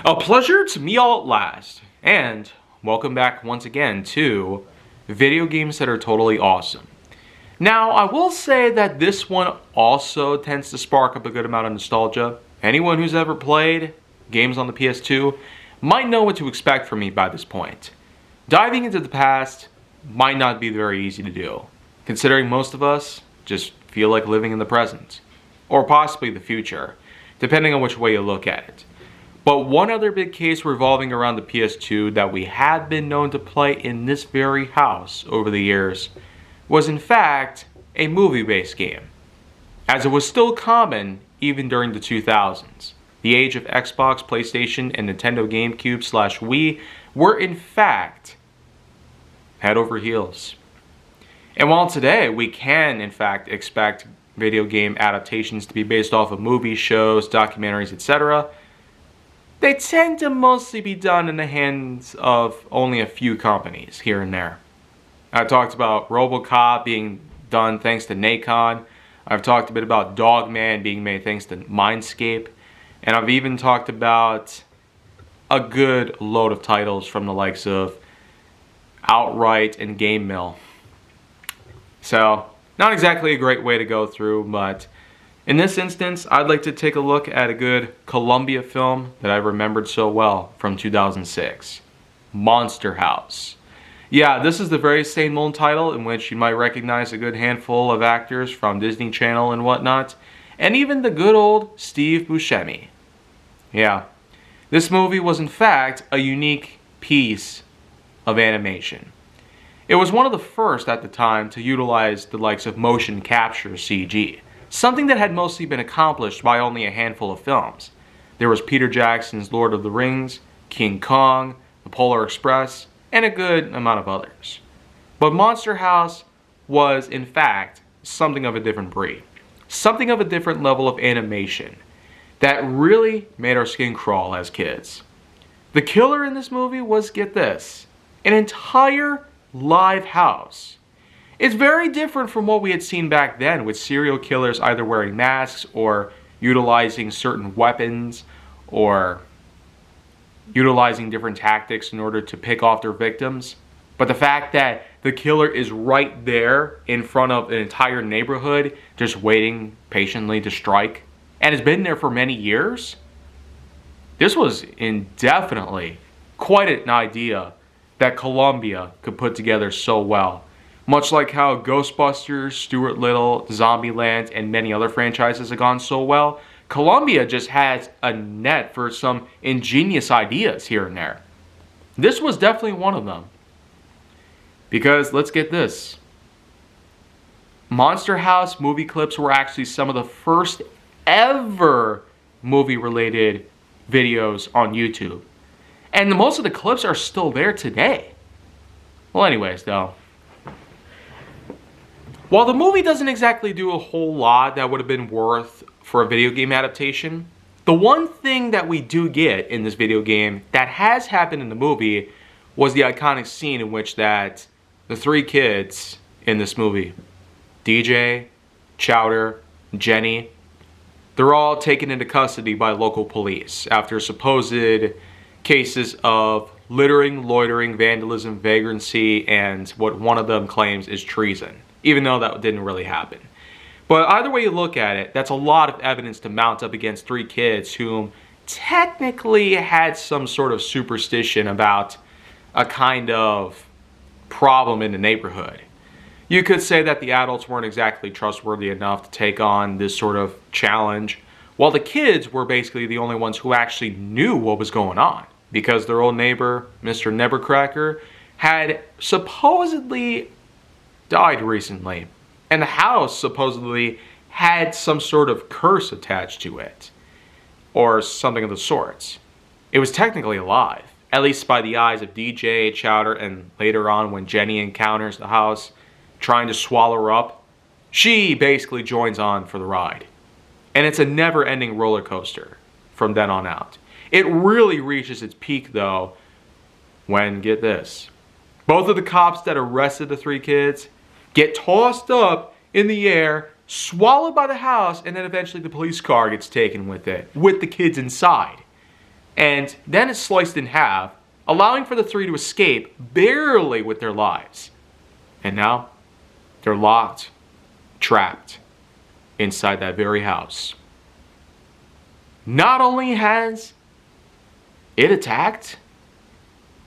A pleasure to meet all at last, and welcome back once again to video games that are totally awesome. Now, I will say that this one also tends to spark up a good amount of nostalgia. Anyone who's ever played games on the PS2 might know what to expect from me by this point. Diving into the past might not be very easy to do, considering most of us just feel like living in the present, or possibly the future, depending on which way you look at it. But one other big case revolving around the PS2 that we had been known to play in this very house over the years was in fact a movie-based game, as it was still common even during the 2000s. The age of Xbox, PlayStation, and Nintendo GameCube/Wii were in fact head over heels. And while today we can in fact expect video game adaptations to be based off of movies, shows, documentaries, etc., they tend to mostly be done in the hands of only a few companies here and there. I've talked about RoboCop being done thanks to Nacon. I've talked a bit about Dogman being made thanks to Mindscape. And I've even talked about a good load of titles from the likes of Outright and Game Mill. So, not exactly a great way to go through, but in this instance, I'd like to take a look at a good Columbia film that I remembered so well from 2006, Monster House. Yeah, this is the very same old title in which you might recognize a good handful of actors from Disney Channel and whatnot, and even the good old Steve Buscemi. Yeah, this movie was in fact a unique piece of animation. It was one of the first at the time to utilize the likes of motion capture CG. Something that had mostly been accomplished by only a handful of films. There was Peter Jackson's Lord of the Rings, King Kong, The Polar Express, and a good amount of others. But Monster House was, in fact, something of a different breed. Something of a different level of animation that really made our skin crawl as kids. The killer in this movie was, get this, an entire live house. It's very different from what we had seen back then, with serial killers either wearing masks or utilizing certain weapons or utilizing different tactics in order to pick off their victims. But the fact that the killer is right there in front of an entire neighborhood just waiting patiently to strike and has been there for many years, this was indefinitely quite an idea that Columbia could put together so well. Much like how Ghostbusters, Stuart Little, Zombieland, and many other franchises have gone so well, Columbia just has a net for some ingenious ideas here and there. This was definitely one of them. Because, let's get this, Monster House movie clips were actually some of the first ever movie-related videos on YouTube. And most of the clips are still there today. Well, anyways, though, while the movie doesn't exactly do a whole lot that would have been worth for a video game adaptation, the one thing that we do get in this video game that has happened in the movie was the iconic scene in which that the three kids in this movie, DJ, Chowder, Jenny, they're all taken into custody by local police after supposed cases of littering, loitering, vandalism, vagrancy, and what one of them claims is treason. Even though that didn't really happen. But either way you look at it, that's a lot of evidence to mount up against three kids whom technically had some sort of superstition about a kind of problem in the neighborhood. You could say that the adults weren't exactly trustworthy enough to take on this sort of challenge, while the kids were basically the only ones who actually knew what was going on, because their old neighbor, Mr. Nevercracker, had supposedly died recently, and the house supposedly had some sort of curse attached to it, or something of the sorts. It was technically alive, at least by the eyes of DJ, Chowder, and later on when Jenny encounters the house trying to swallow her up, she basically joins on for the ride. And it's a never-ending roller coaster from then on out. It really reaches its peak though when, get this, both of the cops that arrested the three kids get tossed up in the air, swallowed by the house, and then eventually the police car gets taken with it, with the kids inside. and then it's sliced in half, allowing for the three to escape barely with their lives. And now they're locked, trapped inside that very house. Not only has it attacked,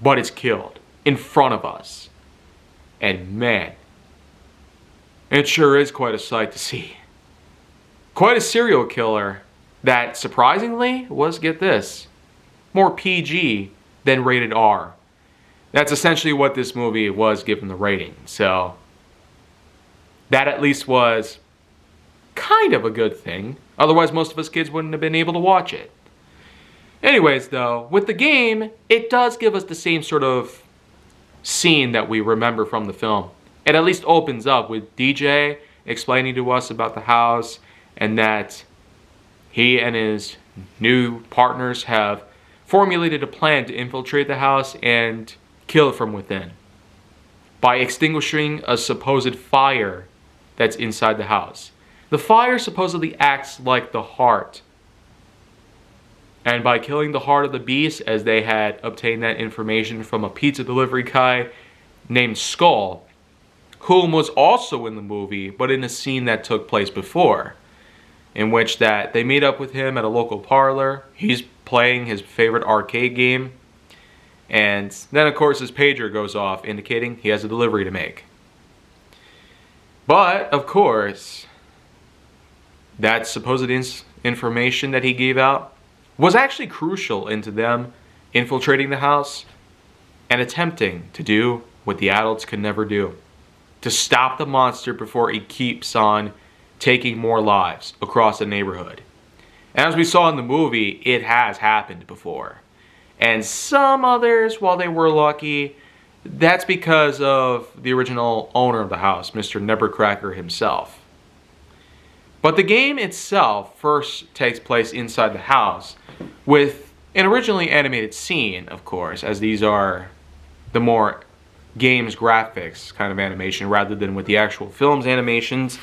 but it's killed in front of us. And man, it sure is quite a sight to see. Quite a serial killer that surprisingly was, get this, more PG than rated R. That's essentially what this movie was given the rating. So that at least was kind of a good thing. Otherwise, most of us kids wouldn't have been able to watch it. Anyways, though, with the game, it does give us the same sort of scene that we remember from the film. It at least opens up with DJ explaining to us about the house and that he and his new partners have formulated a plan to infiltrate the house and kill it from within by extinguishing a supposed fire that's inside the house. The fire supposedly acts like the heart. And by killing the heart of the beast, as they had obtained that information from a pizza delivery guy named Skull, whom was also in the movie, but in a scene that took place before, in which that they meet up with him at a local parlor. He's playing his favorite arcade game. And then, of course, his pager goes off, indicating he has a delivery to make. But, of course, that supposed information that he gave out was actually crucial into them infiltrating the house and attempting to do what the adults could never do. To stop the monster before it keeps on taking more lives across the neighborhood. And as we saw in the movie, it has happened before. And some others, while they were lucky, that's because of the original owner of the house, Mr. Nevercracker himself. But the game itself first takes place inside the house with an originally animated scene, of course, as these are the more games graphics kind of animation rather than with the actual film's animations,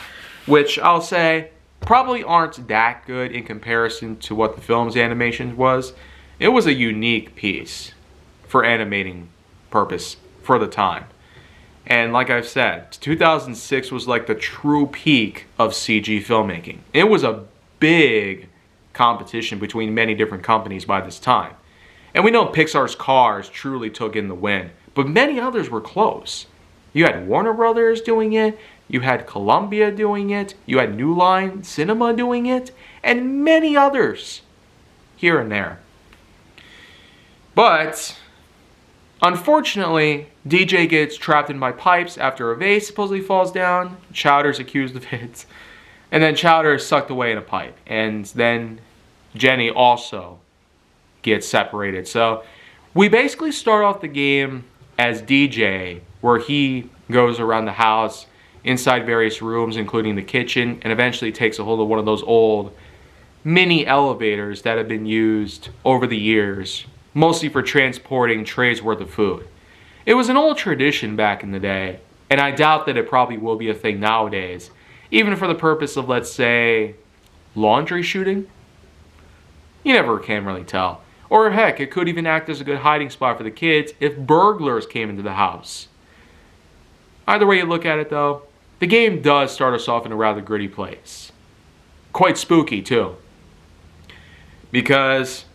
which I'll say probably aren't that good in comparison to what the film's animation was. It was a unique piece for animating purpose for the time. And like I've said, 2006 was like the true peak of CG filmmaking. It was a big competition between many different companies by this time. And we know Pixar's Cars truly took in the win, but many others were close. You had Warner Brothers doing it, you had Columbia doing it, you had New Line Cinema doing it, and many others here and there. But unfortunately, DJ gets trapped in by pipes after a vase supposedly falls down. Chowder's accused of it. And then Chowder is sucked away in a pipe. And then Jenny also gets separated. So we basically start off the game as DJ, where he goes around the house, inside various rooms, including the kitchen, and eventually takes a hold of one of those old mini elevators that have been used over the years, mostly for transporting trays worth of food. It was an old tradition back in the day, and I doubt that it probably will be a thing nowadays, even for the purpose of, let's say, laundry shooting. You never can really tell. Or heck, it could even act as a good hiding spot for the kids if burglars came into the house. Either way you look at it though, the game does start us off in a rather gritty place. Quite spooky too. Because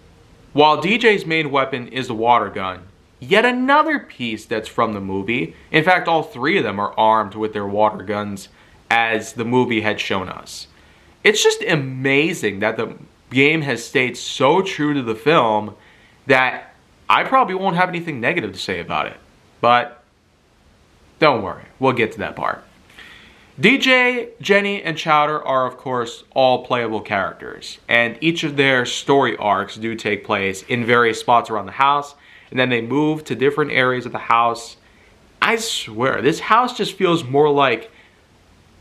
while DJ's main weapon is the water gun, yet another piece that's from the movie, in fact all three of them are armed with their water guns as the movie had shown us. It's just amazing that the game has stayed so true to the film that I probably won't have anything negative to say about it. But don't worry, we'll get to that part. DJ, Jenny, and Chowder are of course all playable characters, and each of their story arcs do take place in various spots around the house, and then they move to different areas of the house. I swear, this house just feels more like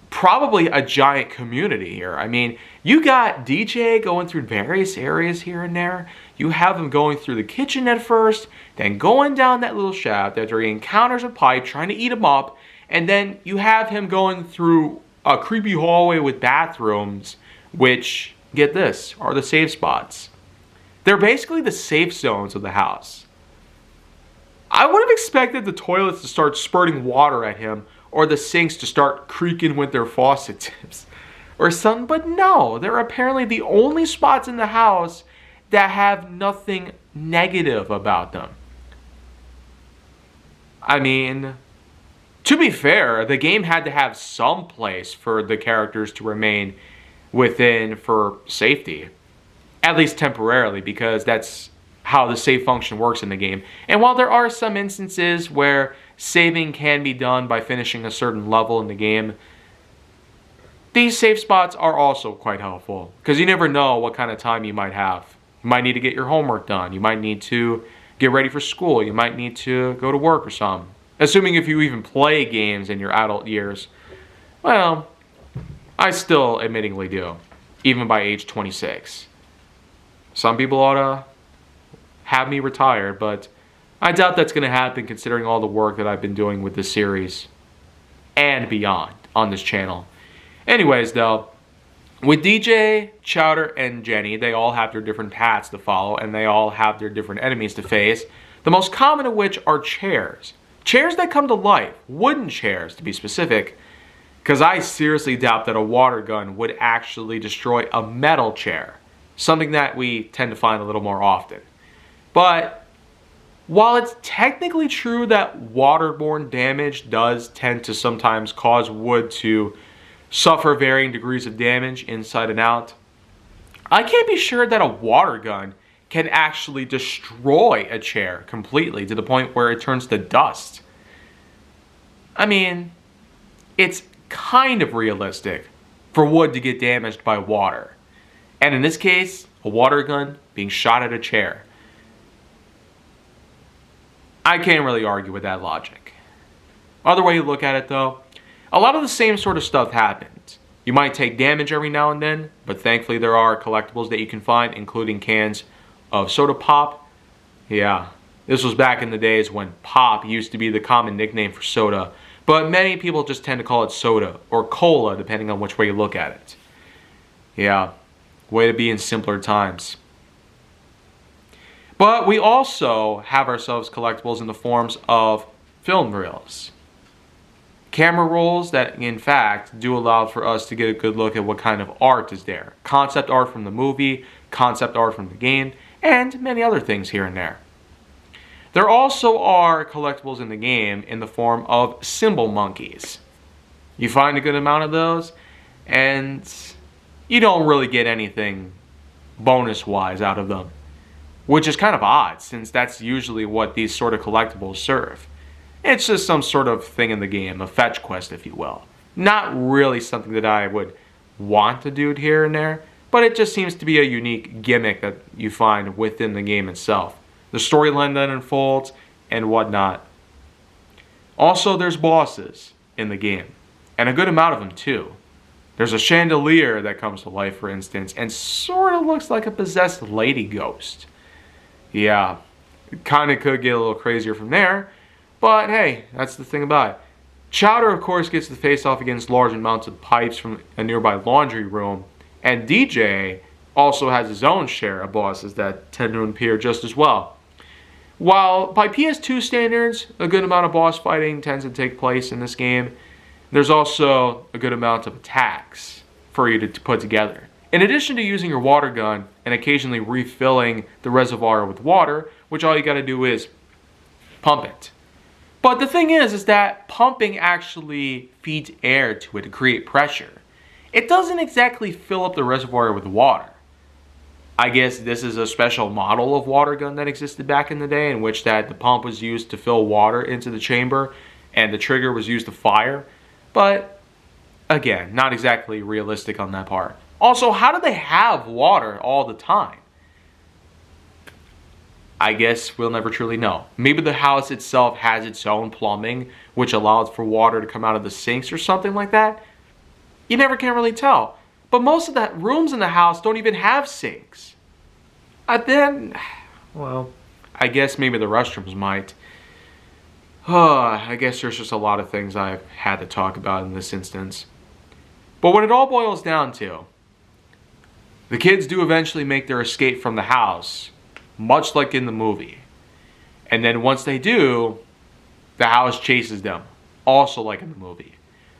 probably a giant community here. I mean, you got DJ going through various areas here and there. You have him going through the kitchen at first, then going down that little shaft after he encounters a pipe trying to eat him up, and then you have him going through a creepy hallway with bathrooms, which, get this, are the save spots. They're basically the safe zones of the house. I would have expected the toilets to start spurting water at him or the sinks to start creaking with their faucet tips or something, but no, they're apparently the only spots in the house that have nothing negative about them. I mean, to be fair, the game had to have some place for the characters to remain within for safety, at least temporarily, because that's how the save function works in the game. And while there are some instances where saving can be done by finishing a certain level in the game, these save spots are also quite helpful, because you never know what kind of time you might have. You might need to get your homework done. You might need to get ready for school. You might need to go to work or something. Assuming if you even play games in your adult years. Well, I still admittingly do, even by age 26. Some people ought to have me retire, but I doubt that's going to happen considering all the work that I've been doing with this series and beyond on this channel. Anyways, though, with DJ, Chowder, and Jenny, they all have their different paths to follow, and they all have their different enemies to face, the most common of which are chairs. Chairs that come to life, wooden chairs to be specific, because I seriously doubt that a water gun would actually destroy a metal chair, something that we tend to find a little more often. But while it's technically true that waterborne damage does tend to sometimes cause wood to suffer varying degrees of damage inside and out, I can't be sure that a water gun can actually destroy a chair completely to the point where it turns to dust. I mean, it's kind of realistic for wood to get damaged by water. And in this case, a water gun being shot at a chair. I can't really argue with that logic. Other way you look at it though, a lot of the same sort of stuff happens. You might take damage every now and then, but thankfully there are collectibles that you can find, including cans of soda pop. Yeah, this was back in the days when pop used to be the common nickname for soda, but many people just tend to call it soda or cola depending on which way you look at it. Yeah, way to be in simpler times. But we also have ourselves collectibles in the forms of film reels. Camera rolls that, in fact, do allow for us to get a good look at what kind of art is there. Concept art from the movie, concept art from the game, and many other things here and there. There also are collectibles in the game in the form of symbol monkeys. You find a good amount of those, and you don't really get anything bonus-wise out of them. Which is kind of odd, since that's usually what these sort of collectibles serve. It's just some sort of thing in the game, a fetch quest if you will. Not really something that I would want to do here and there, but it just seems to be a unique gimmick that you find within the game itself. The storyline that unfolds and whatnot. Also, there's bosses in the game, and a good amount of them too. There's a chandelier that comes to life, for instance, and sort of looks like a possessed lady ghost. Yeah, it kind of could get a little crazier from there, but hey, that's the thing about it. Chowder, of course, gets to face off against large amounts of pipes from a nearby laundry room, and DJ also has his own share of bosses that tend to appear just as well. While by PS2 standards, a good amount of boss fighting tends to take place in this game, there's also a good amount of attacks for you to put together. In addition to using your water gun and occasionally refilling the reservoir with water, which all you got to do is pump it. But the thing is that pumping actually feeds air to it to create pressure. It doesn't exactly fill up the reservoir with water. I guess this is a special model of water gun that existed back in the day, in which that the pump was used to fill water into the chamber and the trigger was used to fire. But again, not exactly realistic on that part. Also, how do they have water all the time? I guess we'll never truly know. Maybe the house itself has its own plumbing, which allows for water to come out of the sinks or something like that. You never can really tell. But most of the rooms in the house don't even have sinks. Well, I guess maybe the restrooms might. I guess there's just a lot of things I've had to talk about in this instance. But when it all boils down to, The kids do eventually make their escape from the house, much like in the movie. And then once they do, the house chases them, also like in the movie.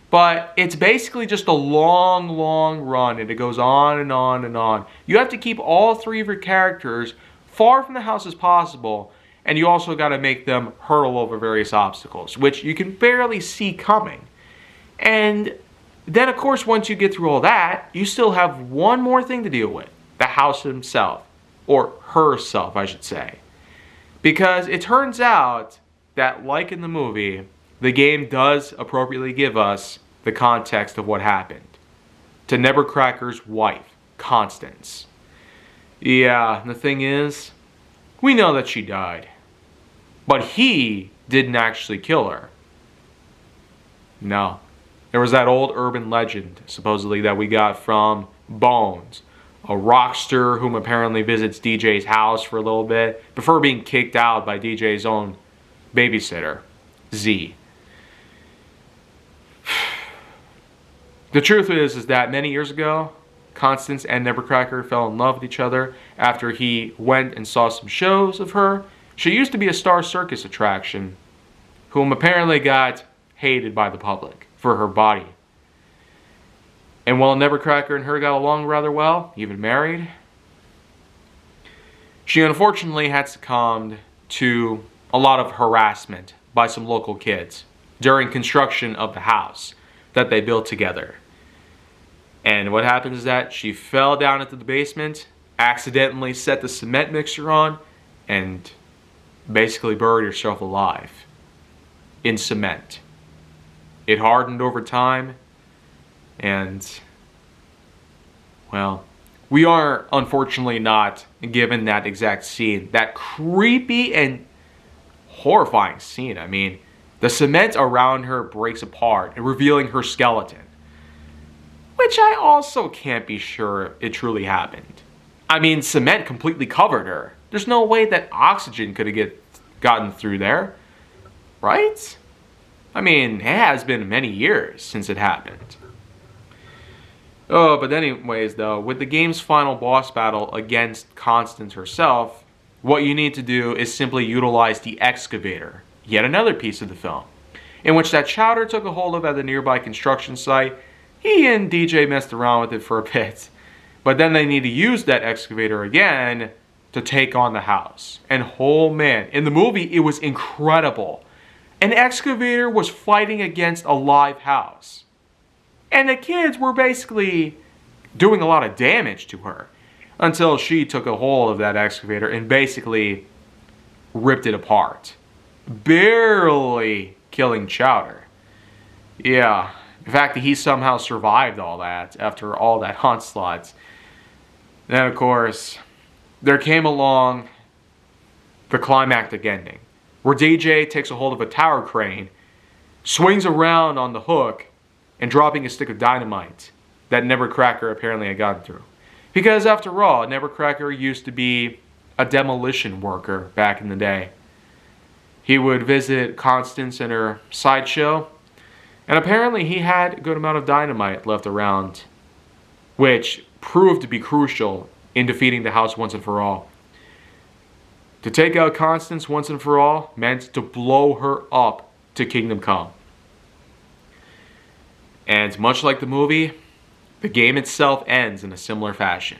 But it's basically just a long, long run, and it goes on and on and on. You have to keep all three of your characters far from the house as possible, and you also got to make them hurdle over various obstacles, which you can barely see coming. And then, of course, once you get through all that, you still have one more thing to deal with. The house himself. Or herself, I should say. Because it turns out that, like in the movie, the game does appropriately give us the context of what happened to Nebuchadnezzar's wife, Constance. Yeah, the thing is, we know that she died. But he didn't actually kill her. No. There was that old urban legend, supposedly, that we got from Bones, a rockster whom apparently visits DJ's house for a little bit before being kicked out by DJ's own babysitter, Z. The truth is that many years ago, Constance and Nebuchadnezzar fell in love with each other after he went and saw some shows of her. She used to be a star circus attraction, whom apparently got hated by the public for her body. And while Nebuchadnezzar and her got along rather well, even married, she unfortunately had succumbed to a lot of harassment by some local kids during construction of the house that they built together. And what happens is that she fell down into the basement, accidentally set the cement mixer on, and basically buried herself alive in cement. It hardened over time, and, well, we are unfortunately not given that exact scene. That creepy and horrifying scene. I mean, the cement around her breaks apart, revealing her skeleton. Which I also can't be sure it truly happened. I mean, cement completely covered her. There's no way that oxygen could have gotten through there. Right? I mean, it has been many years since it happened. Oh, but anyways, though, with the game's final boss battle against Constance herself, what you need to do is simply utilize the excavator, yet another piece of the film, in which that Chowder took a hold of at the nearby construction site. He and DJ messed around with it for a bit, but then they need to use that excavator again to take on the house. And oh man, in the movie, it was incredible. An excavator was fighting against a live house. And the kids were basically doing a lot of damage to her until she took a hold of that excavator and basically ripped it apart. Barely killing Chowder. Yeah, the fact that he somehow survived all that after all that onslaught. Then, of course, there came along the climactic ending, where DJ takes a hold of a tower crane, swings around on the hook, and dropping a stick of dynamite that Nebuchadnezzar apparently had gotten through. Because after all, Nebuchadnezzar used to be a demolition worker back in the day. He would visit Constance in her sideshow, and apparently he had a good amount of dynamite left around, which proved to be crucial in defeating the house once and for all. To take out Constance once and for all meant to blow her up to Kingdom Come. And much like the movie, the game itself ends in a similar fashion.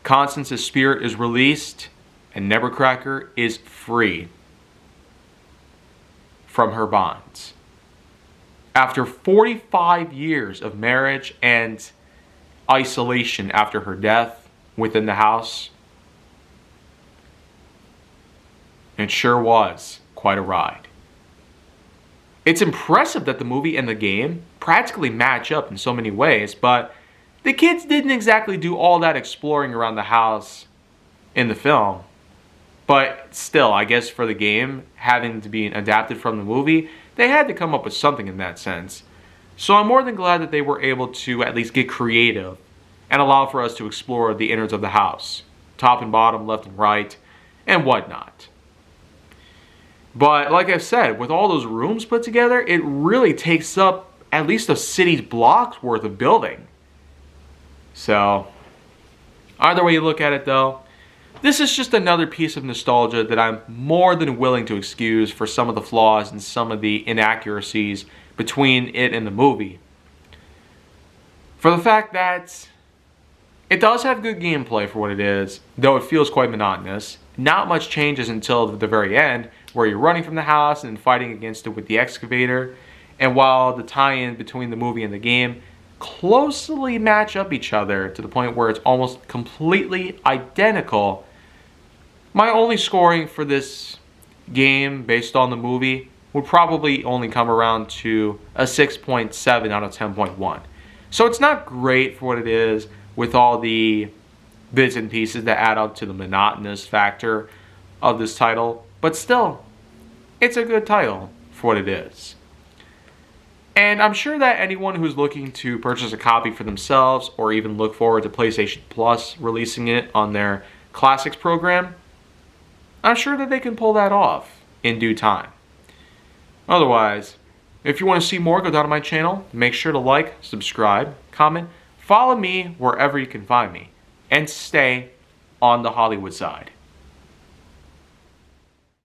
Constance's spirit is released, and Nebuchadnezzar is free from her bonds. After 45 years of marriage and isolation after her death within the house, it sure was quite a ride. It's impressive that the movie and the game practically match up in so many ways, but the kids didn't exactly do all that exploring around the house in the film. But still, I guess for the game, having to be adapted from the movie, they had to come up with something in that sense. So I'm more than glad that they were able to at least get creative and allow for us to explore the innards of the house, top and bottom, left and right, and whatnot. But like I've said, with all those rooms put together, it really takes up at least a city's block's worth of building. So, Either way you look at it though, this is just another piece of nostalgia that I'm more than willing to excuse for some of the flaws and some of the inaccuracies between it and the movie. For the fact that it does have good gameplay for what it is, though it feels quite monotonous. Not much changes until the very end, where you're running from the house and fighting against it with the excavator. And while the tie-in between the movie and the game closely match up each other to the point where it's almost completely identical, my only scoring for this game based on the movie would probably only come around to a 6.7 out of 10.1. So it's not great for what it is, with all the bits and pieces that add up to the monotonous factor of this title, but still, it's a good title for what it is. And I'm sure that anyone who's looking to purchase a copy for themselves or even look forward to PlayStation Plus releasing it on their Classics program, I'm sure that they can pull that off in due time. Otherwise, if you want to see more, go down to my channel. Make sure to like, subscribe, comment, follow me wherever you can find me, and stay on the Hollywood side.